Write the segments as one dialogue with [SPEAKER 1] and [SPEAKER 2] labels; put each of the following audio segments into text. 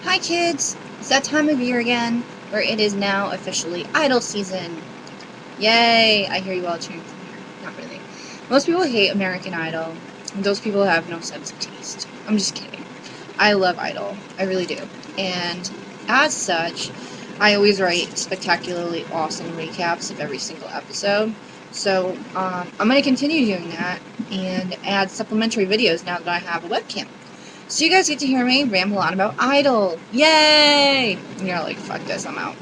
[SPEAKER 1] Hi kids! It's that time of year again, where it is now officially Idol season. Yay! I hear you all cheering from here. Not really. Most people hate American Idol, and those people have no sense of taste. I'm just kidding. I love Idol. I really do. And as such, I always write spectacularly awesome recaps of every single episode. So, I'm going to continue doing that and add supplementary videos now that I have a webcam. So you guys get to hear me ramble on about Idol. Yay! And you're like, fuck this, I'm out.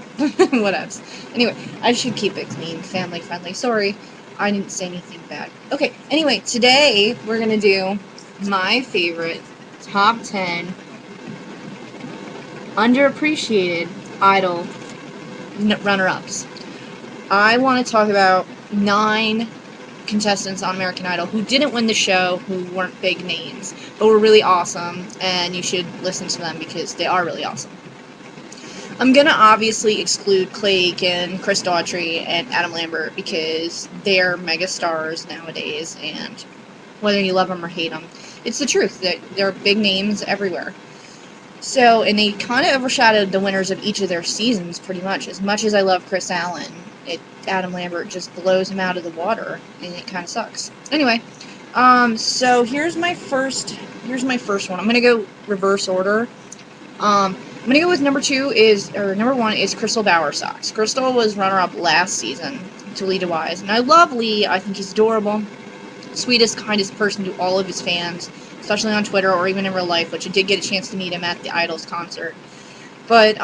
[SPEAKER 1] What else? Anyway, I should keep it clean, family friendly. Sorry, I didn't say anything bad. Okay, anyway, today we're gonna do my favorite top 10 underappreciated Idol runner-ups. I want to talk about 9 contestants on American Idol who didn't win the show, who weren't big names, but were really awesome, and you should listen to them because they are really awesome. I'm gonna obviously exclude Clay Aiken, Chris Daughtry, and Adam Lambert because they're mega stars nowadays, and whether you love them or hate them, it's the truth. They're big names everywhere. So, and they kind of overshadowed the winners of each of their seasons, pretty much. As much as I love Chris Allen, Adam Lambert just blows him out of the water, and it kind of sucks. Anyway, so here's my first one. I'm gonna go reverse order. I'm gonna go with number 1 is Crystal Bowersox. Crystal was runner-up last season to Lee DeWise, and I love Lee. I think he's adorable, sweetest, kindest person to all of his fans, especially on Twitter or even in real life, which I did get a chance to meet him at the Idols concert. But,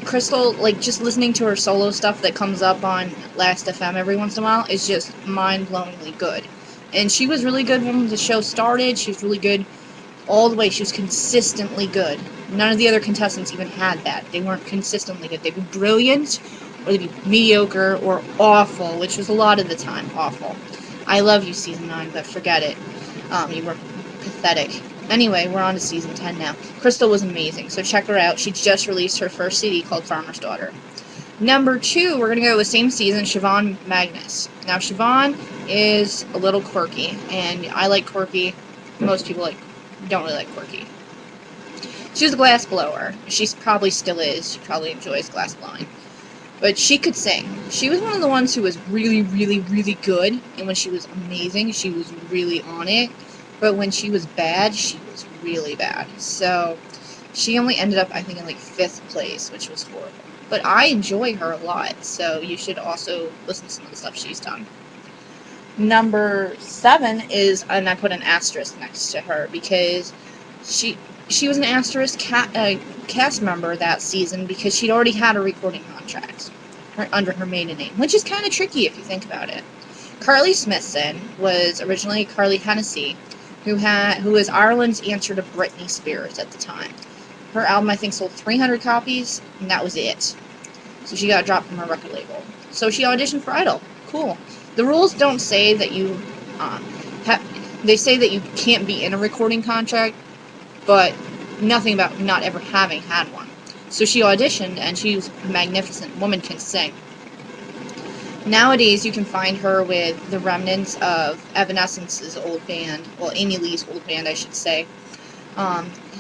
[SPEAKER 1] Crystal, like, just listening to her solo stuff that comes up on Last FM every once in a while is just mind-blowingly good. And she was really good when the show started. She was really good all the way. She was consistently good. None of the other contestants even had that. They weren't consistently good. They'd be brilliant, or they'd be mediocre, or awful, which was a lot of the time awful. I love you, Season 9, but forget it. You were pathetic. Anyway, we're on to Season 10 now. Crystal was amazing, so check her out. She just released her first CD called Farmer's Daughter. Number 2, we're going to go with same season, Siobhan Magnus. Now, Siobhan is a little quirky, and I like quirky. Most people don't really like quirky. She was a glass blower. She probably still is. She probably enjoys glass blowing. But she could sing. She was one of the ones who was really, really, really good, and when she was amazing, she was really on it. But when she was bad, she was really bad. So she only ended up, I think, in like 5th place, which was horrible. But I enjoy her a lot, so you should also listen to some of the stuff she's done. Number 7 is, and I put an asterisk next to her because she was an asterisk cast member that season because she'd already had a recording contract under her maiden name, which is kind of tricky if you think about it. Carly Smithson was originally Carly Hennessy, who was Ireland's answer to Britney Spears at the time. Her album, I think, sold 300 copies, and that was it. So she got dropped from her record label. So she auditioned for Idol. Cool. The rules don't say that you, they say that you can't be in a recording contract, but nothing about not ever having had one. So she auditioned, and she was magnificent. Woman can sing. Nowadays, you can find her with the remnants of Evanescence's old band, well, Amy Lee's old band, I should say,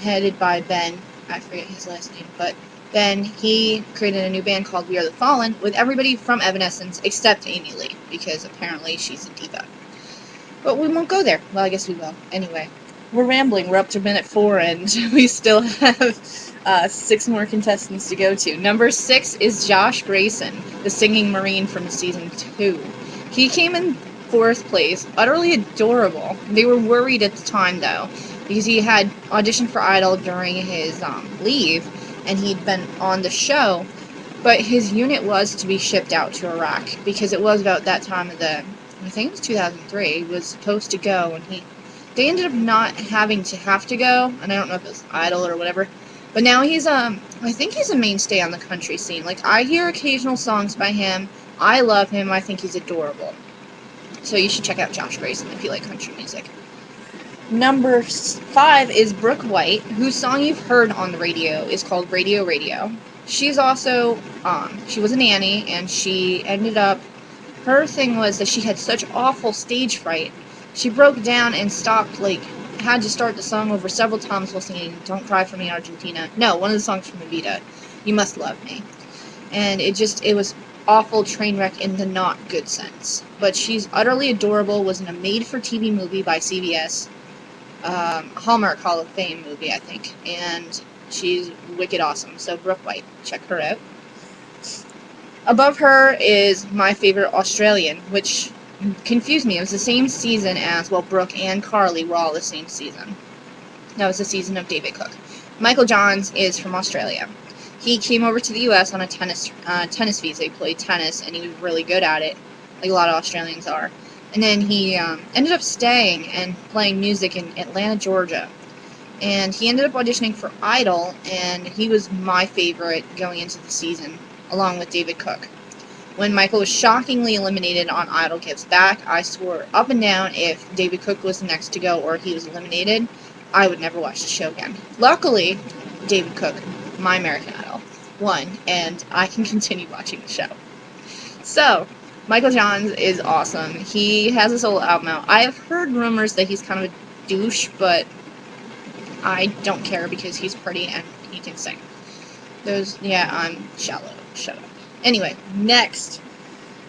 [SPEAKER 1] headed by Ben. I forget his last name, but Ben, he created a new band called We Are the Fallen with everybody from Evanescence except Amy Lee, because apparently she's a diva. But we won't go there. Well, I guess we will. Anyway, we're rambling. We're up to minute 4, and we still have 6 more contestants to go to. Number 6 is Josh Grayson, the singing Marine from Season 2. He came in 4th place, utterly adorable. They were worried at the time, though, because he had auditioned for Idol during his leave, and he'd been on the show, but his unit was to be shipped out to Iraq, because it was about that time of I think it was 2003, he was supposed to go, and they ended up not having to have to go, and I don't know if it was Idol or whatever, but now he's, I think he's a mainstay on the country scene. Like, I hear occasional songs by him, I love him, I think he's adorable. So you should check out Josh Grayson if you like country music. Number 5 is Brooke White, whose song you've heard on the radio is called Radio Radio. She's also, she was a nanny, and she ended up, her thing was that she had such awful stage fright. She broke down and stopped, like, had to start the song over several times while singing Don't Cry For Me Argentina. No, one of the songs from Evita, You Must Love Me. And it was awful train wreck in the not good sense. But she's utterly adorable, was in a made-for-TV movie by CBS, Hallmark Hall of Fame movie, I think. And she's wicked awesome. So Brooke White, check her out. Above her is my favorite Australian, which confused me. It was the same season as, well, Brooke and Carly were all the same season. That was the season of David Cook. Michael Johns is from Australia. He came over to the U.S. on a tennis visa. He played tennis, and he was really good at it, like a lot of Australians are. And then he ended up staying and playing music in Atlanta, Georgia. And he ended up auditioning for Idol, and he was my favorite going into the season, along with David Cook. When Michael was shockingly eliminated on Idol Gives Back, I swore up and down if David Cook was the next to go or he was eliminated, I would never watch the show again. Luckily, David Cook, my American Idol, won, and I can continue watching the show. So, Michael Johns is awesome. He has his whole album out. I have heard rumors that he's kind of a douche, but I don't care because he's pretty and he can sing. I'm shallow. Shut up. Anyway, next,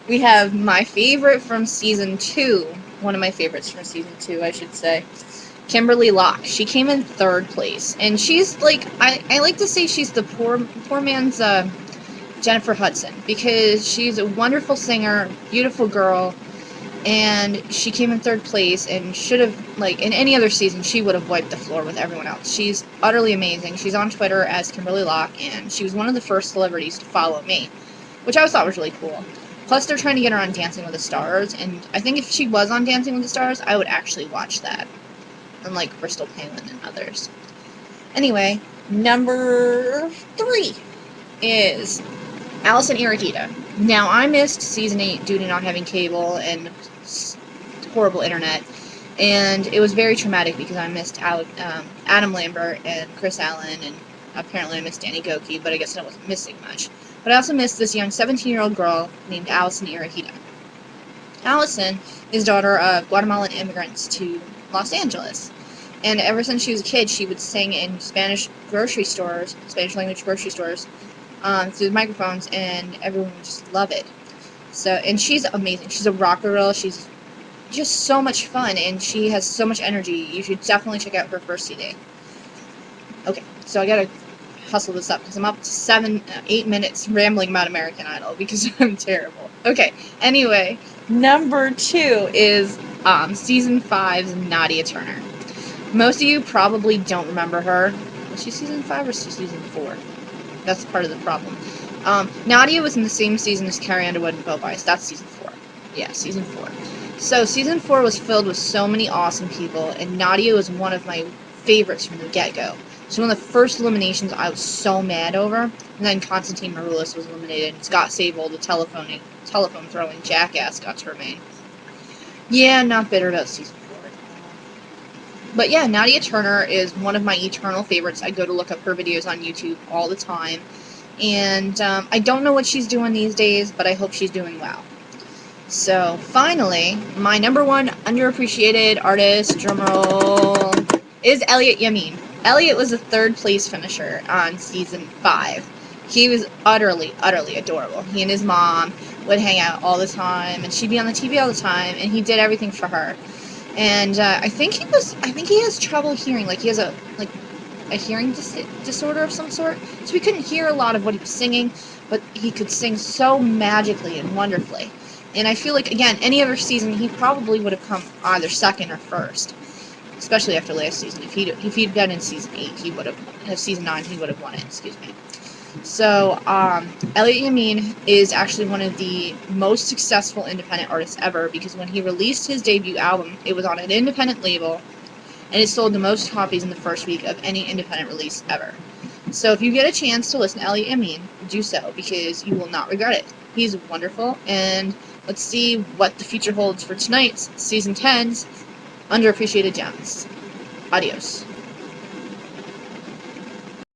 [SPEAKER 1] we have my favorite from Season 2. One of my favorites from Season 2, I should say. Kimberly Locke. She came in 3rd place. And she's, like, I like to say she's the poor man's Jennifer Hudson. Because she's a wonderful singer, beautiful girl, and she came in 3rd place and should have, like, in any other season, she would have wiped the floor with everyone else. She's utterly amazing. She's on Twitter as Kimberly Locke, and she was one of the first celebrities to follow me, which I always thought was really cool. Plus, they're trying to get her on Dancing with the Stars, and I think if she was on Dancing with the Stars, I would actually watch that, unlike Bristol Palin and others. Anyway, number 3 is Allison Irahita. Now, I missed Season 8 due to not having cable and horrible internet, and it was very traumatic because I missed Adam Lambert and Chris Allen, and apparently I missed Danny Goki, but I guess I wasn't missing much. But I also missed this young 17-year-old girl named Allison Irahita. Allison is daughter of Guatemalan immigrants to Los Angeles, and ever since she was a kid, she would sing in Spanish language grocery stores, through the microphones, and everyone would just love it. So, and she's amazing. She's a rock girl. She's just so much fun, and she has so much energy. You should definitely check out her first CD. Okay, so I gotta hustle this up because I'm up to 8 minutes rambling about American Idol because I'm terrible. Okay, anyway, number 2 is Season 5's Nadia Turner. Most of you probably don't remember her. Was she Season 5 or Season 4? That's part of the problem. Nadia was in the same season as Carrie Underwood and Bo Bice. That's Season 4. Yeah, Season 4. So, Season 4 was filled with so many awesome people, and Nadia was one of my favorites from the get-go. So, one of the first eliminations I was so mad over, and then Constantine Maroulis was eliminated, and Scott Sable, the telephone-throwing jackass, got to remain. Yeah, not bitter about Season 4. But yeah, Nadia Turner is one of my eternal favorites. I go to look up her videos on YouTube all the time. And I don't know what she's doing these days, but I hope she's doing well. So, finally, my number 1 underappreciated artist, drumroll, is Elliot Yamin. Elliot was a 3rd place finisher on Season 5. He was utterly, utterly adorable. He and his mom would hang out all the time, and she'd be on the TV all the time, and he did everything for her. And I think he has trouble hearing. Like, he has a hearing disorder of some sort. So we couldn't hear a lot of what he was singing, but he could sing so magically and wonderfully. And I feel like, again, any other season, he probably would have come either 2nd or 1st. Especially after last season. If he'd been in Season 8, he would have, Season 9, he would have won it, excuse me. So, Elliot Yamin is actually one of the most successful independent artists ever, because when he released his debut album, it was on an independent label, and it sold the most copies in the first week of any independent release ever. So if you get a chance to listen to Elliot Yamin, do so, because you will not regret it. He's wonderful, and let's see what the future holds for tonight's Season 10's Underappreciated Gems. Adios.